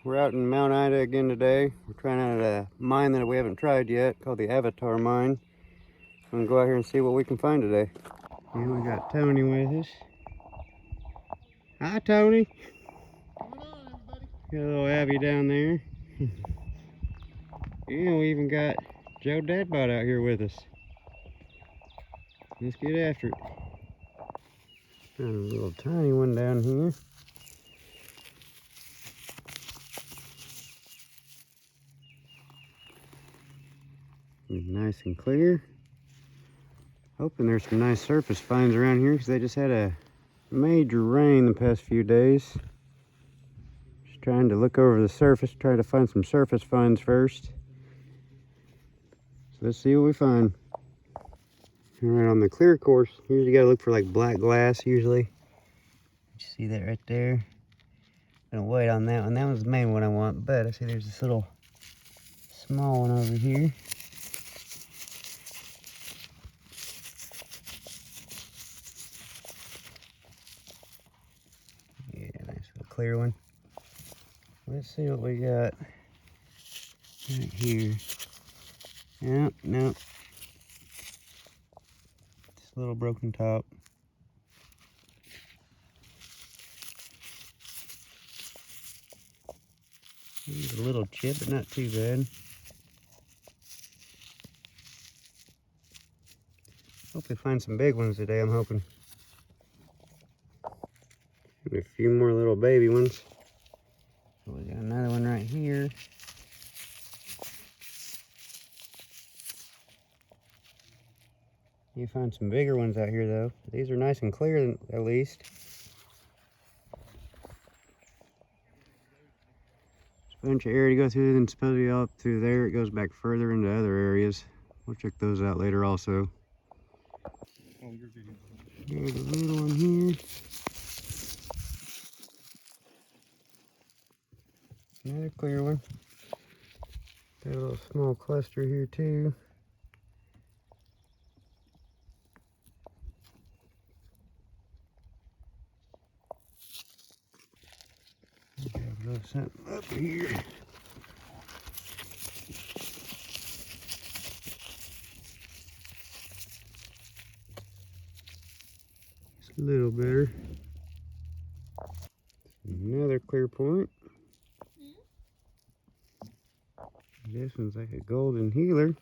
We're out in Mount Ida again today. We're trying out a mine that we haven't tried yet, called the Avatar mine. I'm gonna go out here and see what we can find today. And we got Tony with us. Hi, Tony. What's going on, everybody? Got a little Abby down there. And we even got Joedadbods out here with us. Let's get after it. Got a little tiny one down here. Nice and clear. Hoping there's some nice surface finds around here because they just had a major rain the past few days. Just trying to look over the surface, try to find some surface finds first. So let's see what we find. All right, on the clear course, usually you gotta look for like black glass usually. You see that right there? I'm gonna wait on that one. That one's the main one I want, but I see there's this little small one over here. Yeah, nice little clear one. Let's see what we got right here. Nope, nope. Just a little broken top. A little chip, but not too bad. Hope we find some big ones today, I'm hoping. And a few more little baby ones. So we got another one right here. You find some bigger ones out here though. These are nice and clear at least. There's a bunch of area to go through, then supposedly up through there it goes back further into other areas. We'll check those out later also. There's a little one here. Another clear one. Got a little small cluster here too. Got a little something up here. It's a little better. Another clear point. This one's like a golden healer.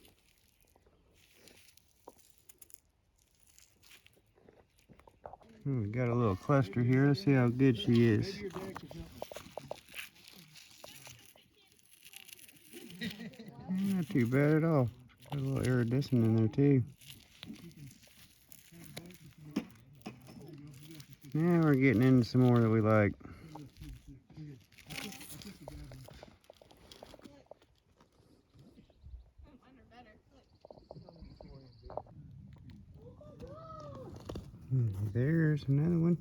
We got a little cluster here. Let's see how good she is. Not too bad at all. Got a little iridescent in there too. Now we're getting into some more that we like. There's another one.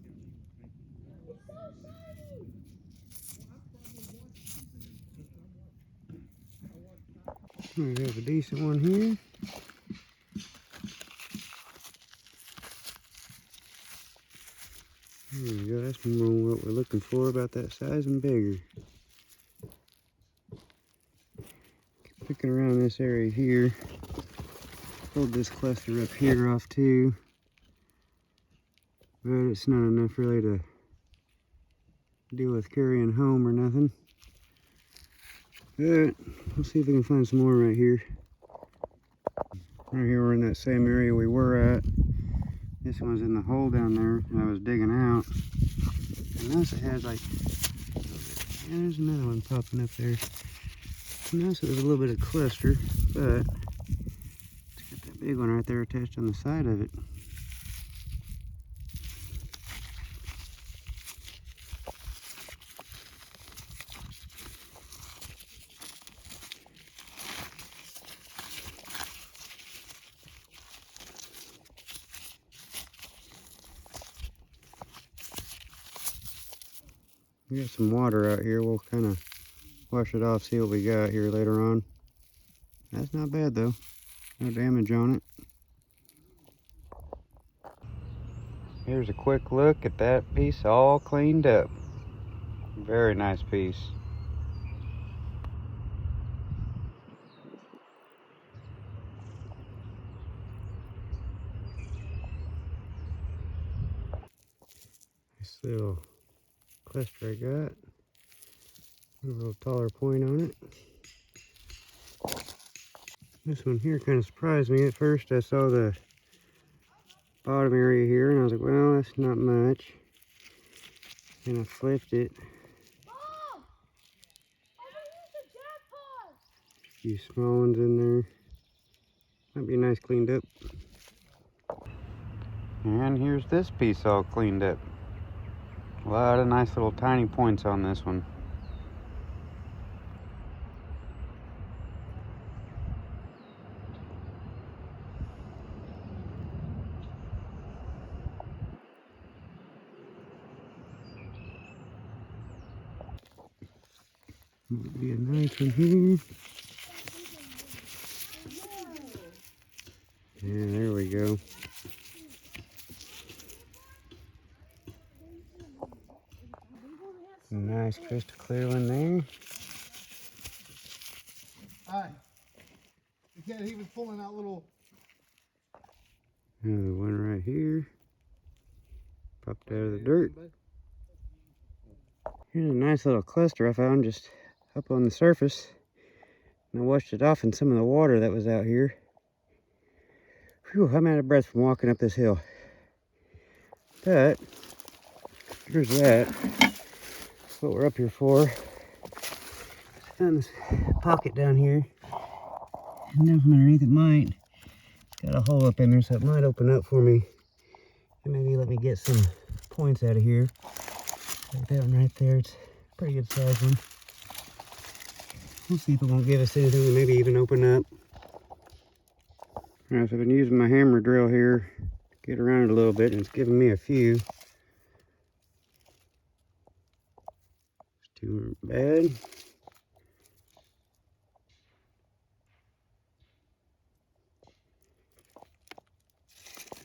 We have a decent one here. There we go. That's more what we're looking for, about that size and bigger. Picking around this area here. Pulled this cluster up here off too. But it's not enough really to deal with carrying home or nothing. But we'll see if we can find some more right here. Right here we're in that same area we were at. This one's in the hole down there and I was digging out. And notice it has like, yeah, there's another one popping up there. Notice it was a little bit of cluster, but it's got that big one right there attached on the side of it. We got some water out here. We'll kind of wash it off, see what we got here later on. That's not bad though. No damage on it. Here's a quick look at that piece all cleaned up. Very nice piece. little cluster I got. A little taller point on it. This one here kind of surprised me. At first I saw the bottom area here and I was like, well, that's not much. And I flipped it. Mom! I used the jackpot! A few small ones in there. Might be nice cleaned up. And here's this piece all cleaned up. A lot of nice little tiny points on this one. Might be a nice one here. Yeah, there we go. Nice crystal clear one there. Alright. Because he was pulling out little. Another one right here. Popped out of the dirt. Here's a nice little cluster I found just up on the surface. And I washed it off in some of the water that was out here. Whew, I'm out of breath from walking up this hill. But, here's that. That's what we're up here for. I found this pocket down here. And then from underneath it might. Got a hole up in there, so it might open up for me. And maybe let me get some points out of here. Like that one right there. It's a pretty good size one. We'll see if it won't give us anything to maybe even open up. Alright, so I've been using my hammer drill here to get around it a little bit, and it's giving me a few. It's too bad.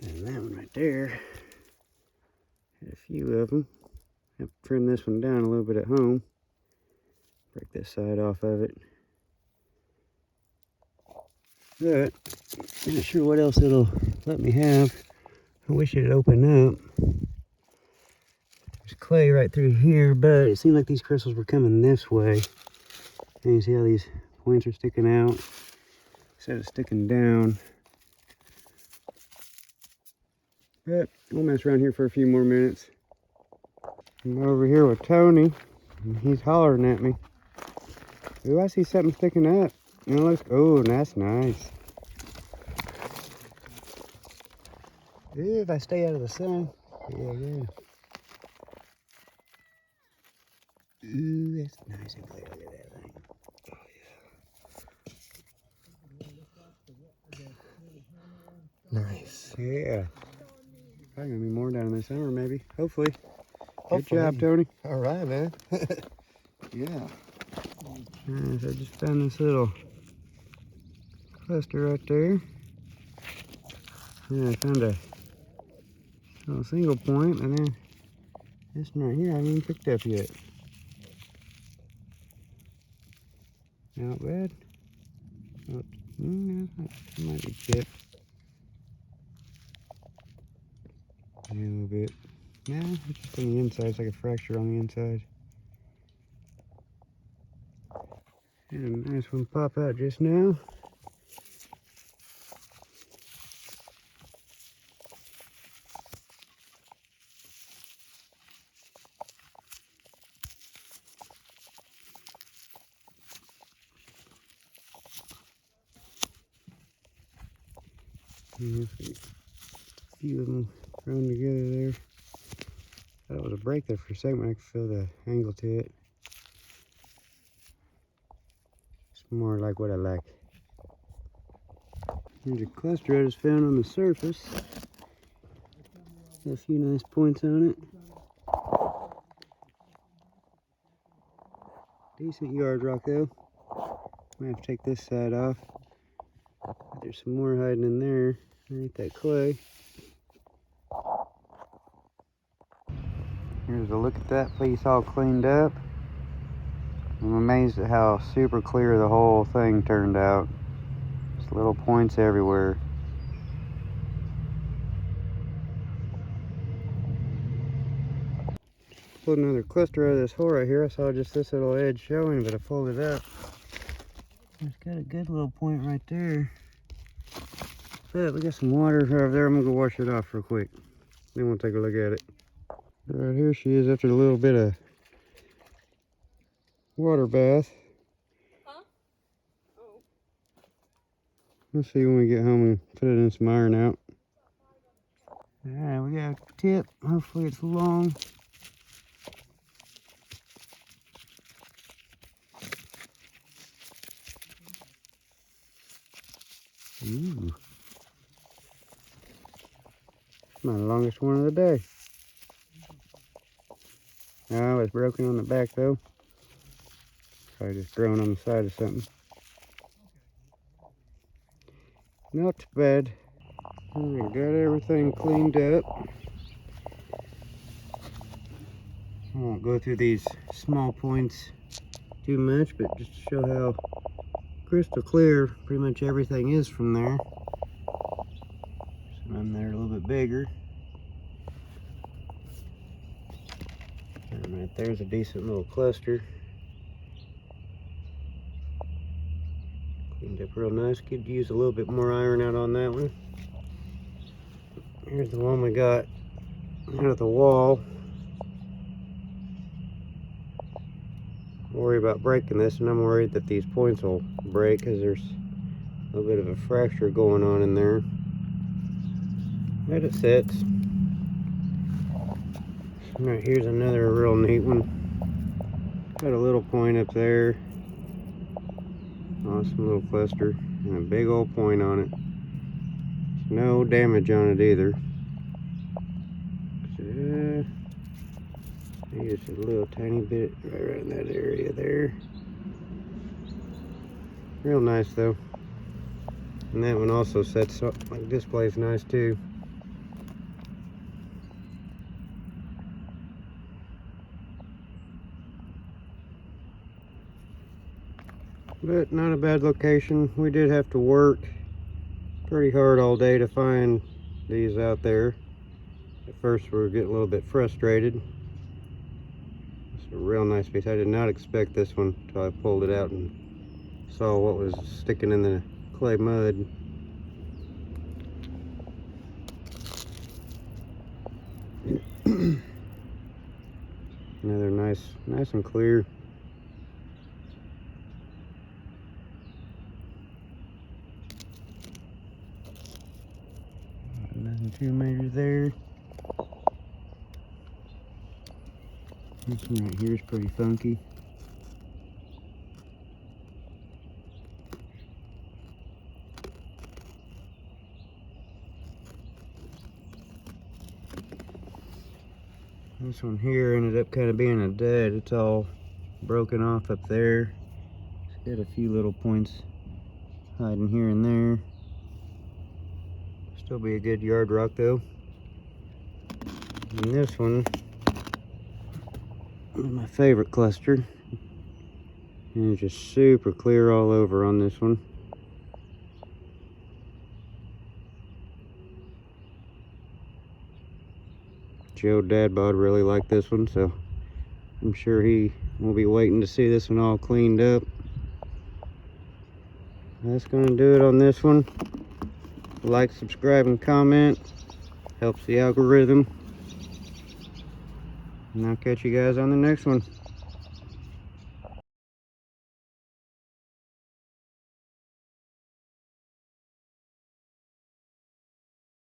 And that one right there, had a few of them. I have to trim this one down a little bit at home. Break this side off of it. But, I'm not sure what else it'll let me have. I wish it'd open up. There's clay right through here, but it seemed like these crystals were coming this way. And you see how these points are sticking out instead of sticking down. But we'll mess around here for a few more minutes. I'm over here with Tony, and he's hollering at me. Ooh, I see something sticking up. It looks, oh, that's nice. Ooh, if I stay out of the sun. Yeah. Ooh, that's nice and clear. Look at that thing. Oh, yeah. Nice. Yeah. Probably gonna be more down in the summer, maybe. Hopefully. Good job, Tony. All right, man. Yeah. Alright, so I just found this little cluster right there. And I found a little single point, and then this one right here I haven't even picked up yet. Not bad. Not, no, that might be chipped. A little bit. No, it's just on the inside. It's like a fracture on the inside. And a nice one pop out just now. And a few of them thrown together there. Thought it was a break there for a second when I could feel the angle to it. It's more like what I like. Here's a cluster I just found on the surface. Got a few nice points on it. Decent yard rock though. Might have to take this side off. There's some more hiding in there underneath that clay. Here's a look at that piece all cleaned up. I'm amazed at how super clear the whole thing turned out. Just little points everywhere. pulled another cluster out of this hole right here. I saw just this little edge showing, but I pulled it up. It's got a good little point right there. But we got some water over there. I'm gonna go wash it off real quick. Then we'll take a look at it. Right here she is after a little bit of water bath. Huh? Oh. Let's see when we get home and put it in some iron out. Alright, we got a tip. Hopefully it's long. Ooh. My longest one of the day. Oh, it's broken on the back though. Probably just thrown on the side of something. Not too bad. Alright, got everything cleaned up. I won't go through these small points too much, but just to show how crystal clear pretty much everything is from there. Some there a little bit bigger. And right there's a decent little cluster. Cleaned up real nice. Could use a little bit more iron out on that one. Here's the one we got out of the wall. Worry about breaking this, and I'm worried that these points will break because there's a little bit of a fracture going on in there. But it sits. Right, here's another real neat one. Got a little point up there. Awesome little cluster. And a big old point on it. No damage on it either. Just a little tiny bit right around that area there. Real nice though. And that one also sets up, like this place nice too. But not a bad location. We did have to work pretty hard all day to find these out there. At first we were getting a little bit frustrated. It's a real nice piece. I did not expect this one until I pulled it out and saw what was sticking in the clay mud. Another nice and clear. Nothing too major there. This one right here is pretty funky. This one here ended up kind of being a dud. It's all broken off up there. It's got a few little points hiding here and there. Still be a good yard rock though. And this one is my favorite cluster. And it's just super clear all over on this one. Joedadbods really liked this one, so I'm sure he will be waiting to see this one all cleaned up. That's gonna do it on this one. Like, subscribe, and comment. Helps the algorithm. And I'll catch you guys on the next one.